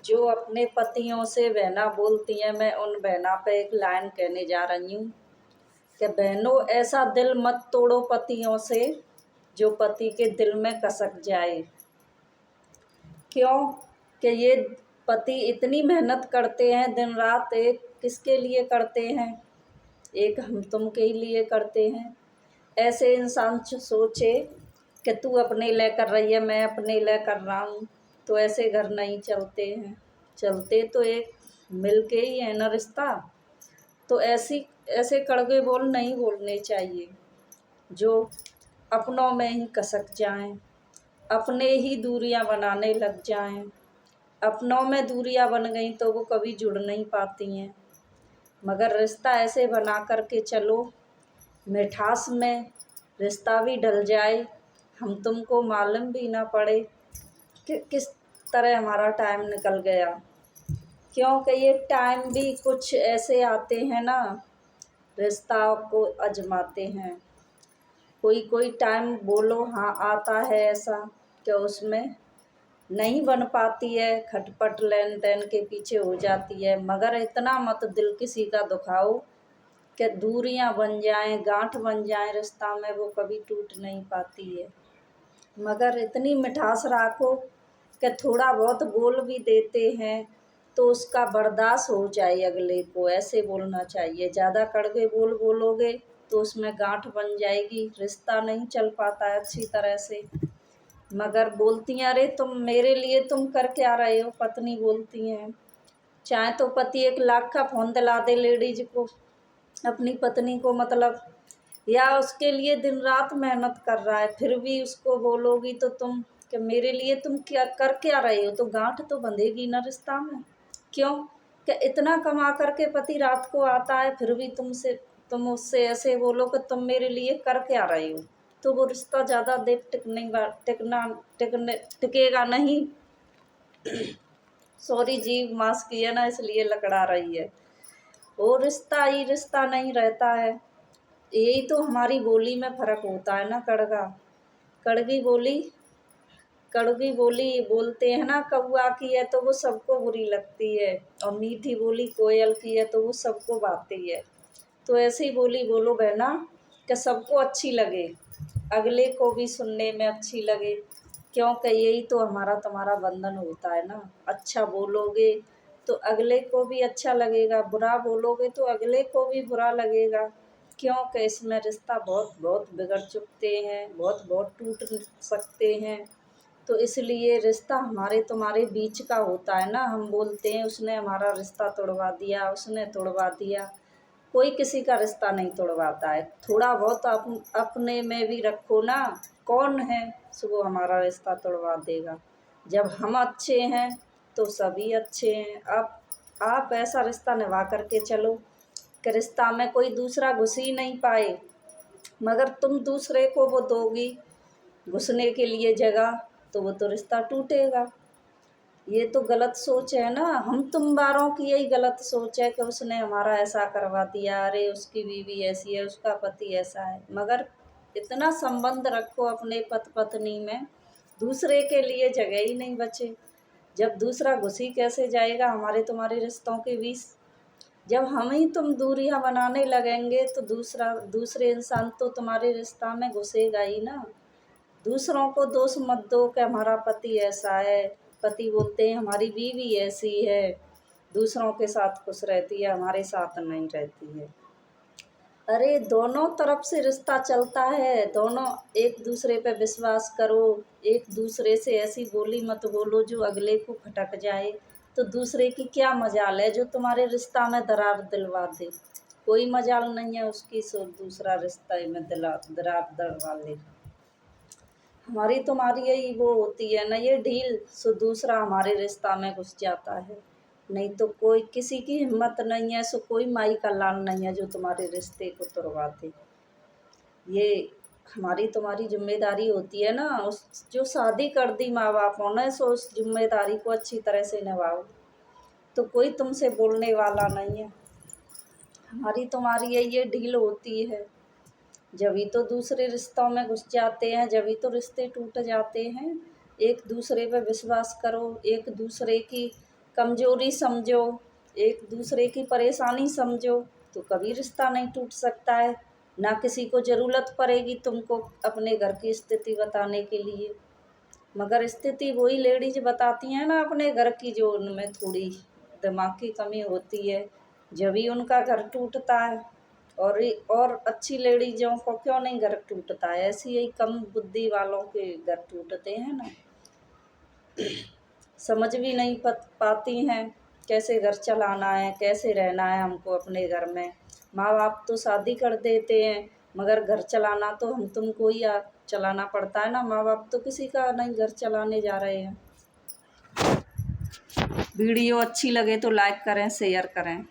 जो अपने पतियों से बहना बोलती हैं, मैं उन बहना पे एक लाइन कहने जा रही हूँ कि बहनों, ऐसा दिल मत तोड़ो पतियों से जो पति के दिल में कसक जाए। क्यों कि ये पति इतनी मेहनत करते हैं दिन रात, एक किसके लिए करते हैं? एक हम तुम के लिए करते हैं। ऐसे इंसान सोचे कि तू अपने लिए कर रही है, मैं अपने लिए कर रहा हूँ, तो ऐसे घर नहीं चलते हैं। चलते तो एक मिल के ही है ना रिश्ता। तो ऐसे कड़वे बोल नहीं बोलने चाहिए जो अपनों में ही कसक जाएं, अपने ही दूरियां बनाने लग जाएं। अपनों में दूरियां बन गई तो वो कभी जुड़ नहीं पाती हैं। मगर रिश्ता ऐसे बना कर के चलो, मिठास में रिश्ता भी ढल जाए, हम तुमको मालूम भी ना पड़े कि किस तरह हमारा टाइम निकल गया। क्योंकि ये टाइम भी कुछ ऐसे आते हैं ना, रिश्ता को आजमाते हैं। कोई कोई टाइम बोलो हाँ आता है ऐसा कि उसमें नहीं बन पाती है, खटपट लेन देन के पीछे हो जाती है। मगर इतना मत दिल किसी का दुखाओ कि दूरियां बन जाएं, गांठ बन जाएं रिश्ता में, वो कभी टूट नहीं पाती है। मगर इतनी मिठास रखो कि थोड़ा बहुत बोल भी देते हैं तो उसका बर्दाश्त हो जाए अगले को, ऐसे बोलना चाहिए। ज़्यादा कड़वे बोल बोलोगे तो उसमें गांठ बन जाएगी, रिश्ता नहीं चल पाता है अच्छी तरह से। मगर बोलती हैं, अरे तुम मेरे लिए तुम कर क्या रहे हो? पत्नी बोलती हैं, चाहे तो पति 1 लाख का फ़ोन दिला दे लेडीज को, अपनी पत्नी को मतलब, या उसके लिए दिन रात मेहनत कर रहा है, फिर भी उसको बोलोगी तो तुम कि मेरे लिए तुम क्या रहे हो, तो गांठ तो बंधेगी ना रिश्ता में। क्यों कि इतना कमा करके पति रात को आता है, फिर भी तुम उससे ऐसे बोलो कि तुम मेरे लिए कर क्या रहे हो, तो वो रिश्ता ज़्यादा देर टिकेगा नहीं। सॉरी जी, मास्क किया ना इसलिए लकड़ा रही है। वो रिश्ता ही रिश्ता नहीं रहता है। यही तो हमारी बोली में फ़र्क होता है ना। कड़वी बोली कड़वी बोली बोलते हैं ना, कौआ की है तो वो सबको बुरी लगती है, और मीठी बोली कोयल की है तो वो सबको भाती है। तो ऐसी बोली बोलो बहना कि सबको अच्छी लगे, अगले को भी सुनने में अच्छी लगे। क्योंकि यही तो हमारा तुम्हारा बंधन होता है ना। अच्छा बोलोगे तो अगले को भी अच्छा लगेगा, बुरा बोलोगे तो अगले को भी बुरा लगेगा। क्योंकि इसमें रिश्ता बहुत बहुत बिगड़ चुकते हैं, बहुत बहुत टूट सकते हैं। तो इसलिए रिश्ता हमारे तुम्हारे बीच का होता है ना। हम बोलते हैं उसने हमारा रिश्ता तोड़वा दिया, उसने तोड़वा दिया। कोई किसी का रिश्ता नहीं तोड़वाता है। थोड़ा बहुत अपने में भी रखो ना। कौन है सो हमारा रिश्ता तोड़वा देगा? जब हम अच्छे हैं तो सभी अच्छे हैं। अब आप ऐसा रिश्ता निभा करके चलो कि रिश्ता में कोई दूसरा घुस ही नहीं पाए। मगर तुम दूसरे को वो दोगी घुसने के लिए जगह, तो वो तो रिश्ता टूटेगा। ये तो गलत सोच है ना। हम तुम वालों की यही गलत सोच है कि उसने हमारा ऐसा करवा दिया, अरे उसकी बीवी ऐसी है, उसका पति ऐसा है। मगर इतना संबंध रखो अपने पति पत्नी में, दूसरे के लिए जगह ही नहीं बचे। जब दूसरा घुस ही कैसे जाएगा हमारे तुम्हारे रिश्तों के बीच? जब हम ही तुम दूरियां बनाने लगेंगे तो दूसरे इंसान तो तुम्हारे रिश्ता में घुसेगा ही ना। दूसरों को दोष मत दो कि हमारा पति ऐसा है। पति बोलते हैं हमारी बीवी ऐसी है, दूसरों के साथ खुश रहती है, हमारे साथ नहीं रहती है। अरे दोनों तरफ से रिश्ता चलता है, दोनों एक दूसरे पे विश्वास करो। एक दूसरे से ऐसी बोली मत बोलो जो अगले को खटक जाए। तो दूसरे की क्या मजाल है जो तुम्हारे रिश्ता में दरार दिलवा दे? कोई मजाल नहीं है उसकी, सो दूसरा रिश्ता में दरार दिलवा ले। हमारी तुम्हारी यही वो होती है ना, ये ढील, सो दूसरा हमारे रिश्ता में घुस जाता है। नहीं तो कोई किसी की हिम्मत नहीं है, सो कोई माई का लाल नहीं है जो तुम्हारे रिश्ते को तोड़वा दे। ये हमारी तुम्हारी जिम्मेदारी होती है ना। उस जो शादी कर दी माँ बापों ने, सो उस जिम्मेदारी को अच्छी तरह से निभाओ। तो कोई तुमसे बोलने वाला नहीं है। हमारी तुम्हारी ये ढील होती है। जभी तो दूसरे रिश्तों में घुस जाते हैं, जभी तो रिश्ते टूट जाते हैं। एक दूसरे पे विश्वास करो, एक दूसरे की कमज़ोरी समझो, एक दूसरे की परेशानी समझो, तो कभी रिश्ता नहीं टूट सकता है। ना किसी को ज़रूरत पड़ेगी तुमको अपने घर की स्थिति बताने के लिए, मगर स्थिति वही लेडीज बताती हैं ना अपने घर की, जो उनमें थोड़ी दिमाग की कमी होती है, जब ही उनका घर टूटता है। और अच्छी लेडीजों को क्यों नहीं घर टूटता है, ऐसी यही कम बुद्धि वालों के घर टूटते हैं ना। समझ भी नहीं पाती हैं कैसे घर चलाना है, कैसे रहना है हमको अपने घर में। माँ बाप तो शादी कर देते हैं, मगर घर चलाना तो हम तुमको ही चलाना पड़ता है ना। माँ बाप तो किसी का नहीं घर चलाने जा रहे हैं। वीडियो अच्छी लगे तो लाइक करें, शेयर करें।